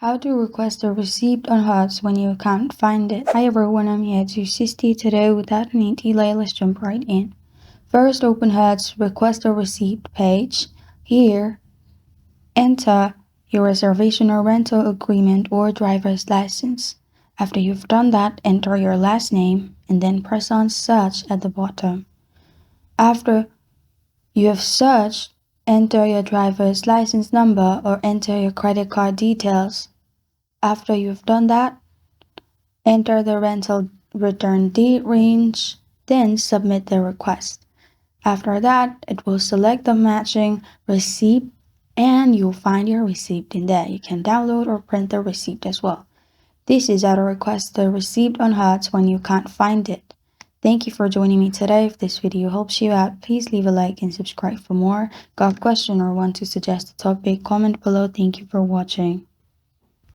How to request a receipt on Hertz when you can't find it. Hi everyone, I'm here to assist you today. Without any delay, let's jump right in. First, open Hertz request a receipt page. Here, enter your reservation or rental agreement or driver's license. After you've done that, enter your last name and then press on search at the bottom. After you have searched, enter your driver's license number or enter your credit card details. After you've done that, enter the rental return date range, then submit the request. After that, it will select the matching receipt and you'll find your receipt in there. You can download or print the receipt as well. This is how to request the receipt on Hertz when you can't find it. Thank you for joining me today. If this video helps you out, please leave a like and subscribe for more. Got a question or want to suggest a topic? Comment below. Thank you for watching.